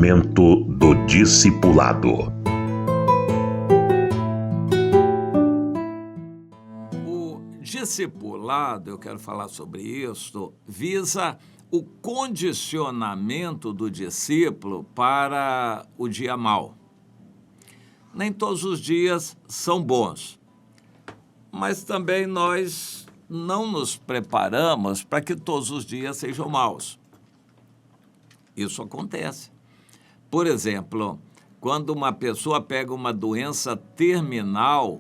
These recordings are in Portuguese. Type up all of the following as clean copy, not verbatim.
Momento do Discipulado. O discipulado, eu quero falar sobre isso, visa o condicionamento do discípulo para o dia mau. Nem todos os dias são bons, mas também nós não nos preparamos para que todos os dias sejam maus. Isso acontece. Por exemplo, quando uma pessoa pega uma doença terminal,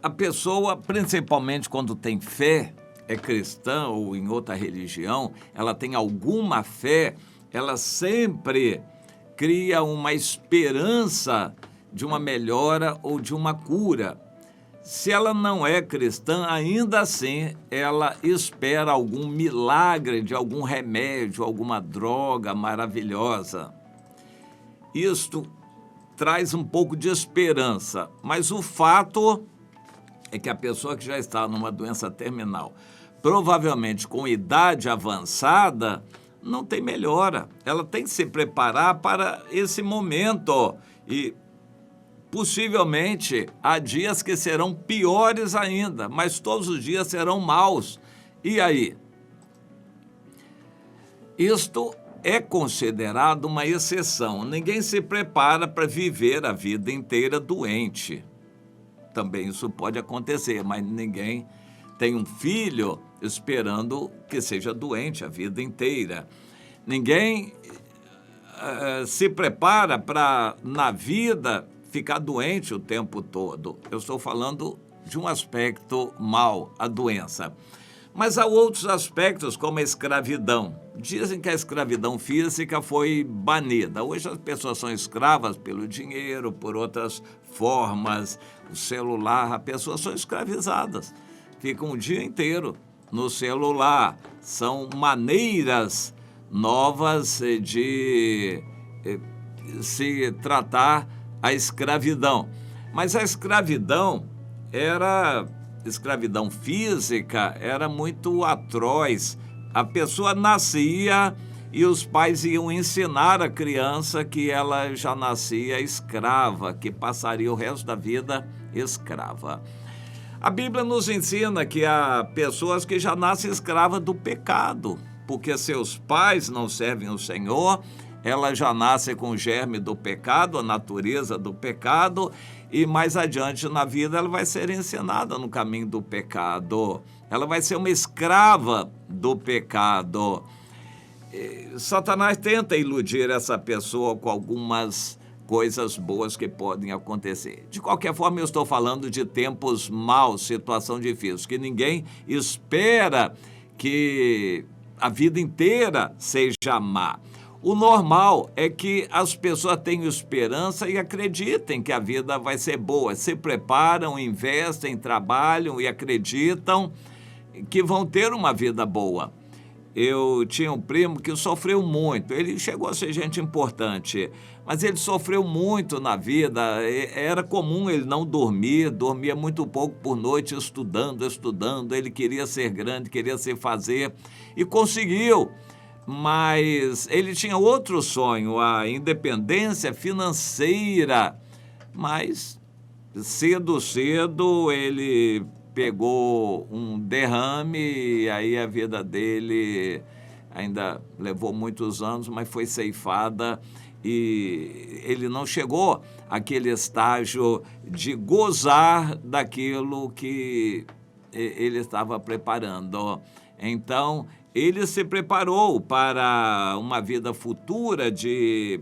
a pessoa, principalmente quando tem fé, é cristã ou em outra religião, ela tem alguma fé, ela sempre cria uma esperança de uma melhora ou de uma cura. Se ela não é cristã, ainda assim, ela espera algum milagre de algum remédio, alguma droga maravilhosa. Isto traz um pouco de esperança, mas o fato é que a pessoa que já está numa doença terminal, provavelmente com idade avançada, não tem melhora. Ela tem que se preparar para esse momento e possivelmente há dias que serão piores ainda, mas todos os dias serão maus. E aí? Isto é considerado uma exceção. Ninguém se prepara para viver a vida inteira doente. Também isso pode acontecer, mas ninguém tem um filho esperando que seja doente a vida inteira. Ninguém se prepara para, na vida, ficar doente o tempo todo. Eu estou falando de um aspecto mau, a doença. Mas há outros aspectos, como a escravidão. Dizem que a escravidão física foi banida. Hoje as pessoas são escravas pelo dinheiro, por outras formas, o celular, as pessoas são escravizadas. Ficam o dia inteiro no celular. São maneiras novas de se tratar a escravidão. Mas a escravidão escravidão física era muito atroz. A pessoa nascia e os pais iam ensinar a criança que ela já nascia escrava, que passaria o resto da vida escrava. A Bíblia nos ensina que há pessoas que já nascem escravas do pecado, porque seus pais não servem o Senhor. Ela já nasce com o germe do pecado, a natureza do pecado, e mais adiante na vida ela vai ser ensinada no caminho do pecado. Ela vai ser uma escrava do pecado. Satanás tenta iludir essa pessoa com algumas coisas boas que podem acontecer. De qualquer forma, eu estou falando de tempos maus, situação difícil, que ninguém espera que a vida inteira seja má. O normal é que as pessoas tenham esperança e acreditem que a vida vai ser boa. Se preparam, investem, trabalham e acreditam que vão ter uma vida boa. Eu tinha um primo que sofreu muito. Ele chegou a ser gente importante, mas ele sofreu muito na vida. Era comum ele não dormir, dormia muito pouco por noite, estudando. Ele queria ser grande, queria se fazer e conseguiu. Mas ele tinha outro sonho, a independência financeira. Mas cedo ele pegou um derrame e aí a vida dele ainda levou muitos anos, mas foi ceifada e ele não chegou àquele estágio de gozar daquilo que ele estava preparando. Então, ele se preparou para uma vida futura de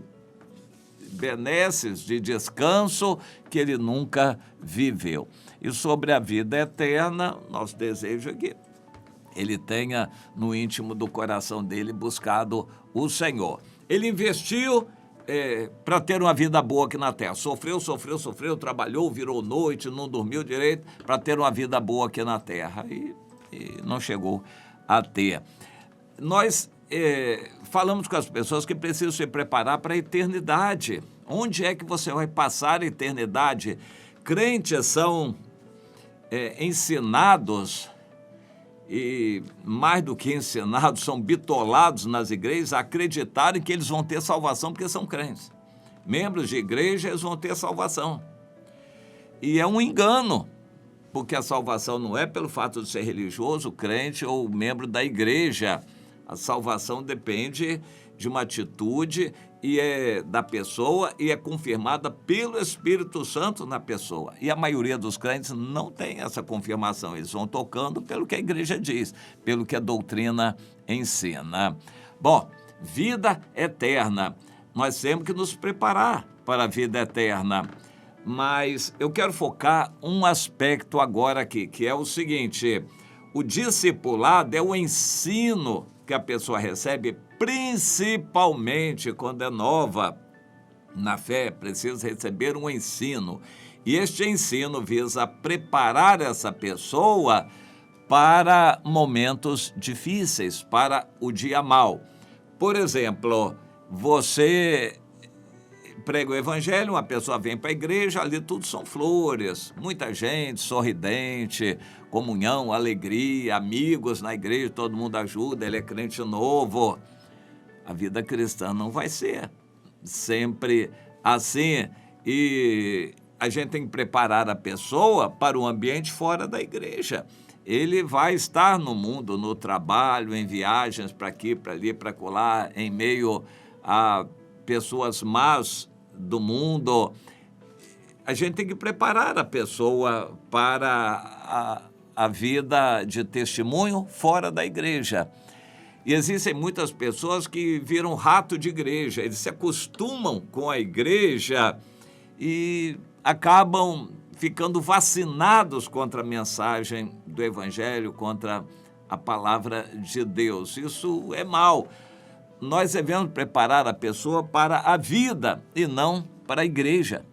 benesses, de descanso, que ele nunca viveu. E sobre a vida eterna, nosso desejo é que ele tenha no íntimo do coração dele buscado o Senhor. Ele investiu para ter uma vida boa aqui na terra. Sofreu, trabalhou, virou noite, não dormiu direito, para ter uma vida boa aqui na terra. E não chegou a ter. Nós falamos com as pessoas que precisam se preparar para a eternidade. Onde é que você vai passar a eternidade? Crentes são ensinados e mais do que ensinados, são bitolados nas igrejas a acreditarem que eles vão ter salvação porque são crentes. Membros de igreja, eles vão ter salvação. E é um engano, porque a salvação não é pelo fato de ser religioso, crente ou membro da igreja. A salvação depende de uma atitude da pessoa e é confirmada pelo Espírito Santo na pessoa. E a maioria dos crentes não tem essa confirmação. Eles vão tocando pelo que a igreja diz, pelo que a doutrina ensina. Bom, vida eterna. Nós temos que nos preparar para a vida eterna. Mas eu quero focar um aspecto agora aqui, que é o seguinte: o discipulado é o ensino que a pessoa recebe, principalmente quando é nova na fé, precisa receber um ensino. E este ensino visa preparar essa pessoa para momentos difíceis, para o dia mau. Por exemplo, você prega o evangelho, uma pessoa vem para a igreja, ali tudo são flores, muita gente sorridente, comunhão, alegria, amigos na igreja, todo mundo ajuda, ele é crente novo. A vida cristã não vai ser sempre assim, e a gente tem que preparar a pessoa para o ambiente fora da igreja. Ele vai estar no mundo, no trabalho, em viagens para aqui, para ali, para acolá, em meio a pessoas más do mundo. A gente tem que preparar a pessoa para a vida de testemunho fora da igreja. E existem muitas pessoas que viram rato de igreja, eles se acostumam com a igreja e acabam ficando vacinados contra a mensagem do evangelho, contra a palavra de Deus. Isso é mal. Nós devemos preparar a pessoa para a vida e não para a igreja.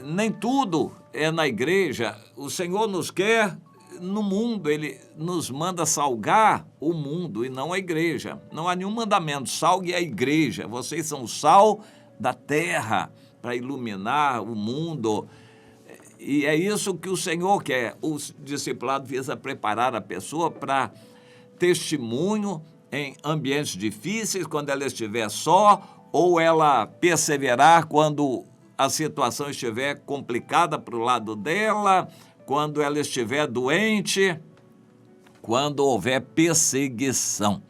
Nem tudo é na igreja. O Senhor nos quer no mundo, Ele nos manda salgar o mundo e não a igreja. Não há nenhum mandamento, salgue a igreja. Vocês são o sal da terra para iluminar o mundo. E é isso que o Senhor quer. O discipulado visa preparar a pessoa para testemunho em ambientes difíceis, quando ela estiver só, ou ela perseverar quando a situação estiver complicada para o lado dela, quando ela estiver doente, quando houver perseguição.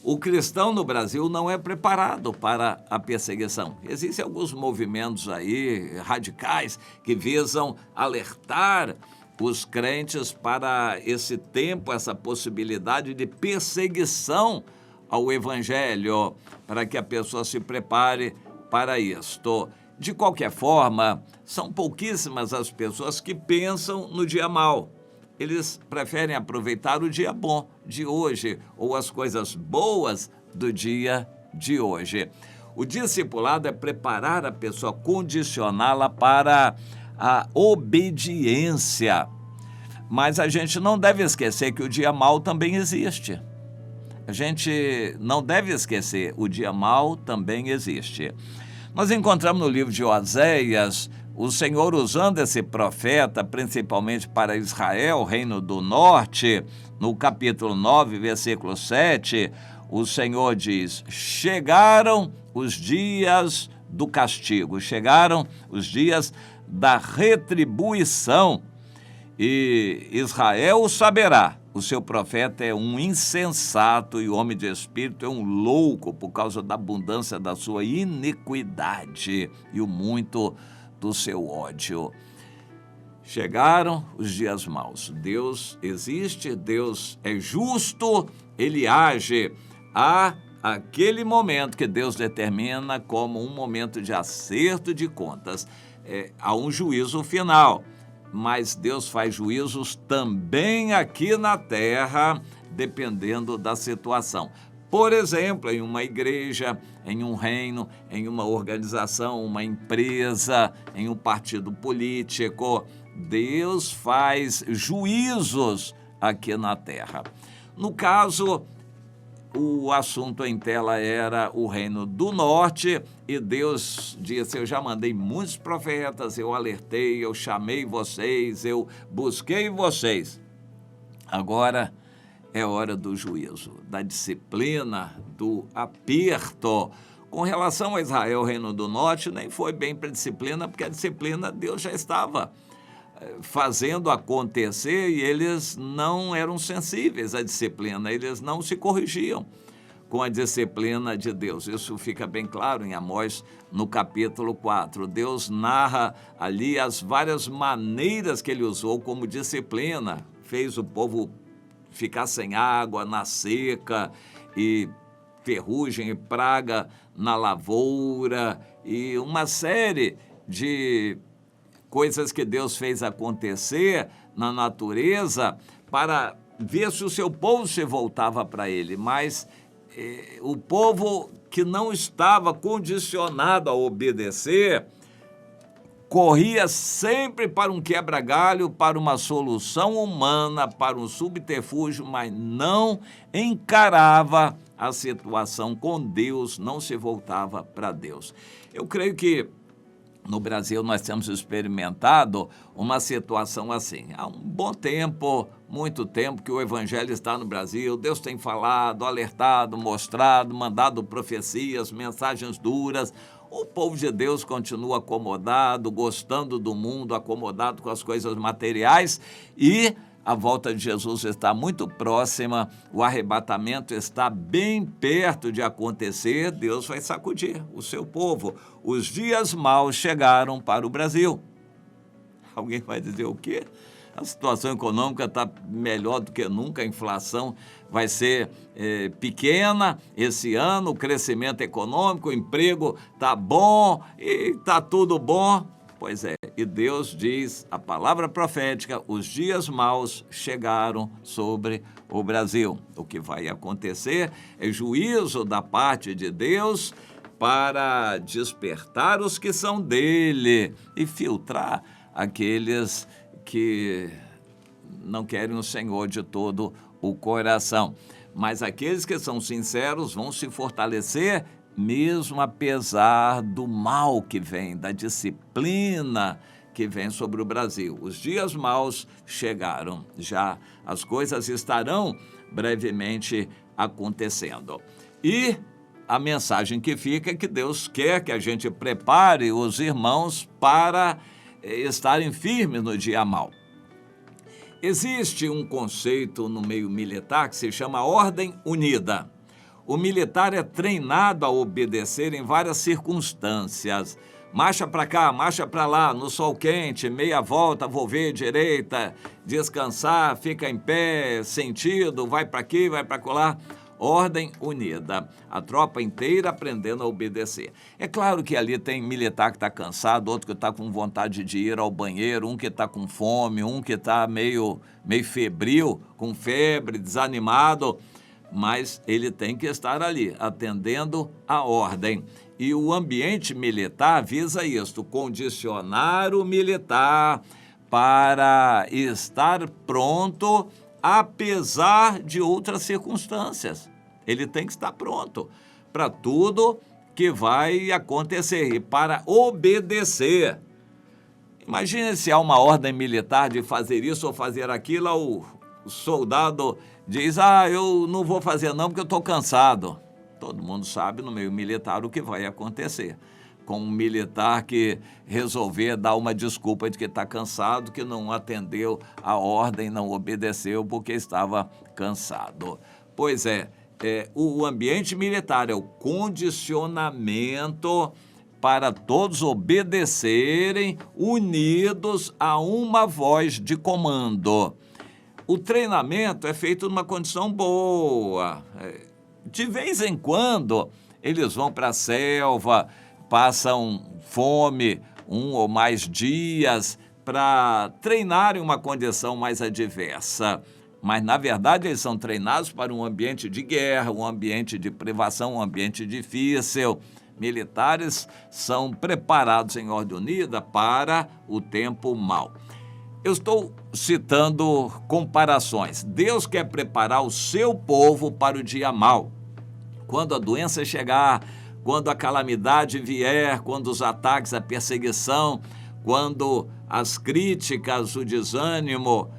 O cristão no Brasil não é preparado para a perseguição. Existem alguns movimentos aí radicais que visam alertar os crentes para esse tempo, essa possibilidade de perseguição ao evangelho, para que a pessoa se prepare para isto. De qualquer forma, são pouquíssimas as pessoas que pensam no dia mau. Eles preferem aproveitar o dia bom de hoje ou as coisas boas do dia de hoje. O discipulado é preparar a pessoa, condicioná-la para a obediência. Mas a gente não deve esquecer que o dia mau também existe. A gente não deve esquecer, o dia mau também existe. Nós encontramos no livro de Oséias o Senhor usando esse profeta, principalmente para Israel, reino do norte. No capítulo 9, versículo 7, o Senhor diz: chegaram os dias do castigo, chegaram os dias da retribuição, e Israel o saberá. O seu profeta é um insensato e o homem de espírito é um louco por causa da abundância da sua iniquidade e o muito do seu ódio. Chegaram os dias maus. Deus existe, Deus é justo, Ele age. Há aquele momento que Deus determina como um momento de acerto de contas. Há um juízo final, mas Deus faz juízos também aqui na terra, dependendo da situação. Por exemplo, em uma igreja, em um reino, em uma organização, uma empresa, em um partido político, Deus faz juízos aqui na terra. No caso, o assunto em tela era o reino do norte e Deus disse: eu já mandei muitos profetas, eu alertei, eu chamei vocês, eu busquei vocês. Agora é hora do juízo, da disciplina, do aperto. Com relação a Israel, Reino do Norte, nem foi bem para a disciplina, porque a disciplina Deus já estava fazendo acontecer e eles não eram sensíveis à disciplina, eles não se corrigiam com a disciplina de Deus. Isso fica bem claro em Amós, no capítulo 4. Deus narra ali as várias maneiras que ele usou como disciplina. Fez o povo ficar sem água, na seca, e ferrugem e praga na lavoura, e uma série de coisas que Deus fez acontecer na natureza para ver se o seu povo se voltava para ele. Mas o povo que não estava condicionado a obedecer corria sempre para um quebra-galho, para uma solução humana, para um subterfúgio, mas não encarava a situação com Deus, não se voltava para Deus. Eu creio que no Brasil nós temos experimentado uma situação assim. Há um bom tempo, muito tempo que o Evangelho está no Brasil. Deus tem falado, alertado, mostrado, mandado profecias, mensagens duras. O povo de Deus continua acomodado, gostando do mundo, acomodado com as coisas materiais, e a volta de Jesus está muito próxima, o arrebatamento está bem perto de acontecer. Deus vai sacudir o seu povo. Os dias maus chegaram para o Brasil. Alguém vai dizer o quê? A situação econômica está melhor do que nunca, a inflação vai ser pequena esse ano, o crescimento econômico, o emprego está bom e está tudo bom. Pois é, e Deus diz, a palavra profética, os dias maus chegaram sobre o Brasil. O que vai acontecer é juízo da parte de Deus para despertar os que são dele e filtrar aqueles que não querem o Senhor de todo o coração. Mas aqueles que são sinceros vão se fortalecer mesmo apesar do mal que vem, da disciplina que vem sobre o Brasil. Os dias maus chegaram, já as coisas estarão brevemente acontecendo. E a mensagem que fica é que Deus quer que a gente prepare os irmãos para estarem firmes no dia mau. Existe um conceito no meio militar que se chama ordem unida. O militar é treinado a obedecer em várias circunstâncias. Marcha para cá, marcha para lá, no sol quente, meia volta, volver direita, descansar, fica em pé, sentido, vai para aqui, vai para colar. Ordem unida, a tropa inteira aprendendo a obedecer. É claro que ali tem militar que está cansado, outro que está com vontade de ir ao banheiro, um que está com fome, um que está meio febril, com febre, desanimado, mas ele tem que estar ali, atendendo a ordem. E o ambiente militar visa isto, condicionar o militar para estar pronto apesar de outras circunstâncias. Ele tem que estar pronto para tudo que vai acontecer e para obedecer. Imagine se há uma ordem militar de fazer isso ou fazer aquilo, o soldado diz, eu não vou fazer não porque eu estou cansado. Todo mundo sabe no meio militar o que vai acontecer. Com um militar que resolver dar uma desculpa de que está cansado, que não atendeu a ordem, não obedeceu porque estava cansado. Pois é, o ambiente militar é o condicionamento para todos obedecerem unidos a uma voz de comando. O treinamento é feito numa condição boa. De vez em quando, eles vão para a selva, passam fome 1 ou mais dias para treinar em uma condição mais adversa. Mas, na verdade, eles são treinados para um ambiente de guerra, um ambiente de privação, um ambiente difícil. Militares são preparados em ordem unida para o tempo mau. Eu estou citando comparações. Deus quer preparar o seu povo para o dia mau. Quando a doença chegar, quando a calamidade vier, quando os ataques, a perseguição, quando as críticas, o desânimo,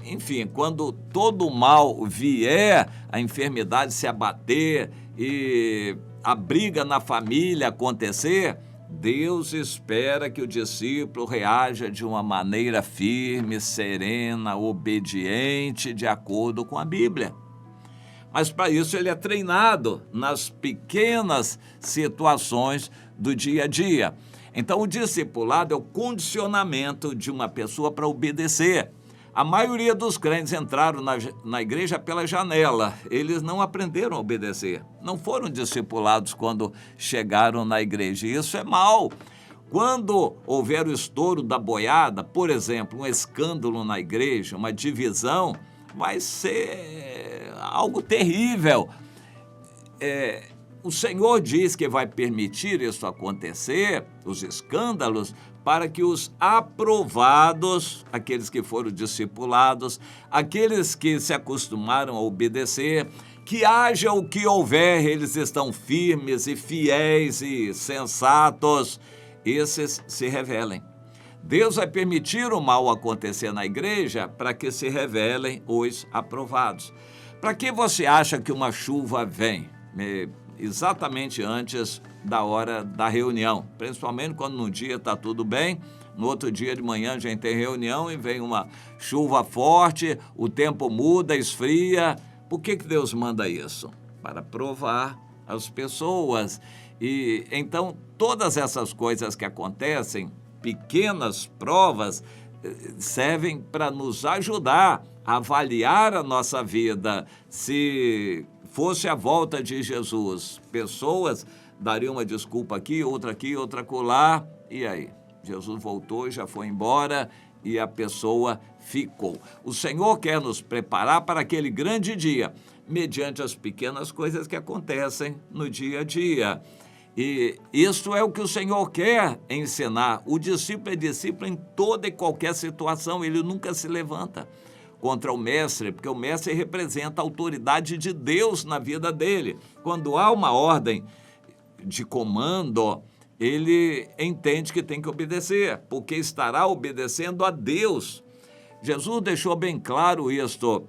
enfim, quando todo o mal vier, a enfermidade se abater e a briga na família acontecer, Deus espera que o discípulo reaja de uma maneira firme, serena, obediente, de acordo com a Bíblia. Mas para isso ele é treinado nas pequenas situações do dia a dia. Então o discipulado é o condicionamento de uma pessoa para obedecer. A maioria dos crentes entraram na igreja pela janela. Eles não aprenderam a obedecer. Não foram discipulados quando chegaram na igreja. E isso é mal. Quando houver o estouro da boiada, por exemplo, um escândalo na igreja, uma divisão, vai ser algo terrível. O Senhor diz que vai permitir isso acontecer, os escândalos, para que os aprovados, aqueles que foram discipulados, aqueles que se acostumaram a obedecer, que haja o que houver, eles estão firmes e fiéis e sensatos, esses se revelem. Deus vai permitir o mal acontecer na igreja para que se revelem os aprovados. Para que você acha que uma chuva vem? Exatamente antes da hora da reunião, principalmente quando num dia está tudo bem, no outro dia de manhã a gente tem reunião e vem uma chuva forte, o tempo muda, esfria. Por que Deus manda isso? Para provar as pessoas. E então todas essas coisas que acontecem, pequenas provas, servem para nos ajudar a avaliar a nossa vida. Se fosse a volta de Jesus, pessoas dariam uma desculpa aqui, outra acolá, e aí? Jesus voltou, já foi embora e a pessoa ficou. O Senhor quer nos preparar para aquele grande dia, mediante as pequenas coisas que acontecem no dia a dia. E isso é o que o Senhor quer ensinar. O discípulo é discípulo em toda e qualquer situação, ele nunca se levanta contra o mestre, porque o mestre representa a autoridade de Deus na vida dele. Quando há uma ordem de comando, ele entende que tem que obedecer, porque estará obedecendo a Deus. Jesus deixou bem claro isto.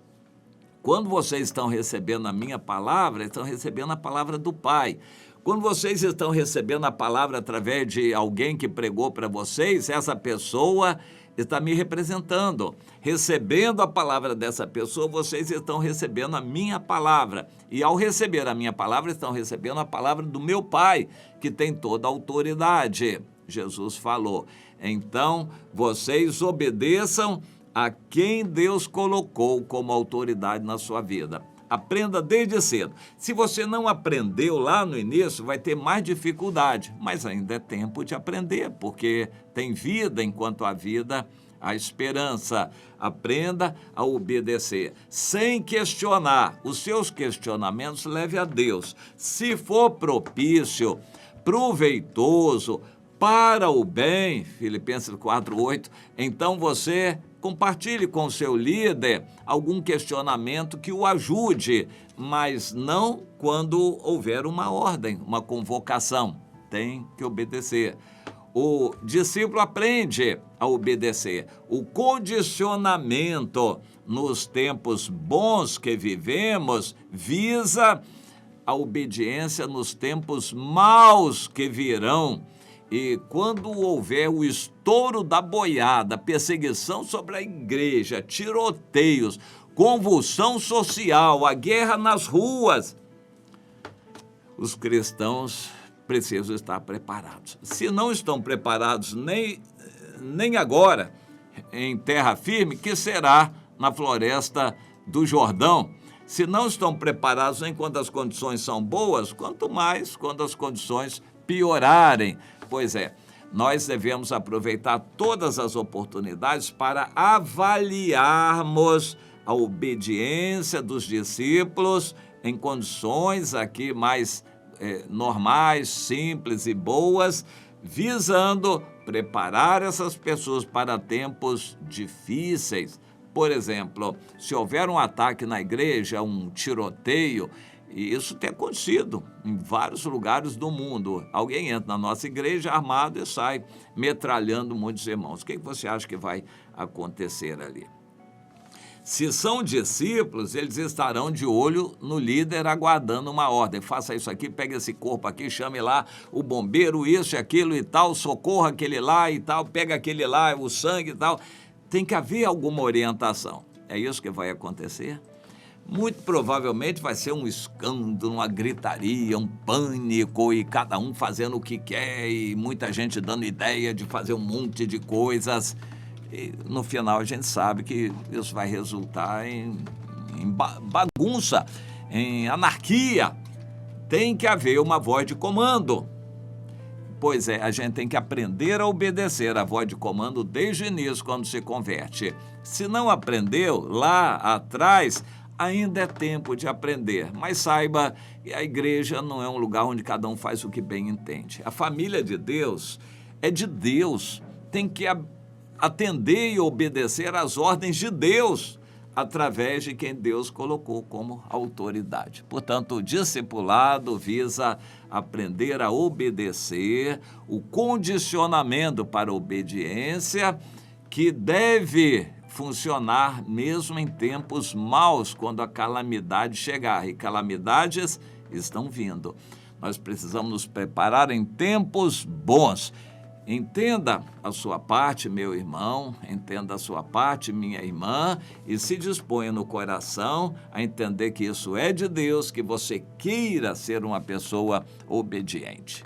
Quando vocês estão recebendo a minha palavra, estão recebendo a palavra do Pai. Quando vocês estão recebendo a palavra através de alguém que pregou para vocês, essa pessoa está me representando. Recebendo a palavra dessa pessoa, vocês estão recebendo a minha palavra. E ao receber a minha palavra, estão recebendo a palavra do meu Pai, que tem toda a autoridade. Jesus falou. Então, vocês obedeçam a quem Deus colocou como autoridade na sua vida. Aprenda desde cedo. Se você não aprendeu lá no início, vai ter mais dificuldade, mas ainda é tempo de aprender, porque tem vida enquanto há vida, há esperança. Aprenda a obedecer, sem questionar. Os seus questionamentos leve a Deus. Se for propício, proveitoso, para o bem, Filipenses 4:8, então você compartilhe com o seu líder algum questionamento que o ajude, mas não quando houver uma ordem, uma convocação. Tem que obedecer. O discípulo aprende a obedecer. O condicionamento nos tempos bons que vivemos visa a obediência nos tempos maus que virão. E quando houver o estouro da boiada, perseguição sobre a igreja, tiroteios, convulsão social, a guerra nas ruas, os cristãos precisam estar preparados. Se não estão preparados nem agora, em terra firme, que será na floresta do Jordão? Se não estão preparados nem quando as condições são boas, quanto mais quando as condições piorarem. Pois é, nós devemos aproveitar todas as oportunidades para avaliarmos a obediência dos discípulos em condições aqui mais normais, simples e boas, visando preparar essas pessoas para tempos difíceis. Por exemplo, se houver um ataque na igreja, um tiroteio, e isso tem acontecido em vários lugares do mundo. Alguém entra na nossa igreja armado e sai metralhando muitos irmãos. O que você acha que vai acontecer ali? Se são discípulos, eles estarão de olho no líder, aguardando uma ordem. Faça isso aqui, pegue esse corpo aqui, chame lá o bombeiro, isso e aquilo e tal, socorra aquele lá e tal, pega aquele lá, o sangue e tal. Tem que haver alguma orientação. É isso que vai acontecer? Muito provavelmente vai ser um escândalo, uma gritaria, um pânico e cada um fazendo o que quer e muita gente dando ideia de fazer um monte de coisas. E no final a gente sabe que isso vai resultar em bagunça, em anarquia. Tem que haver uma voz de comando. Pois é, a gente tem que aprender a obedecer a voz de comando desde o início, quando se converte. Se não aprendeu, lá atrás, ainda é tempo de aprender. Mas saiba que a igreja não é um lugar onde cada um faz o que bem entende. A família de Deus é de Deus. Tem que atender e obedecer às ordens de Deus, através de quem Deus colocou como autoridade. Portanto, o discipulado visa aprender a obedecer, o condicionamento para a obediência, que deve funcionar mesmo em tempos maus, quando a calamidade chegar. E calamidades estão vindo. Nós precisamos nos preparar em tempos bons. Entenda a sua parte, meu irmão, entenda a sua parte, minha irmã, e se disponha no coração a entender que isso é de Deus, que você queira ser uma pessoa obediente.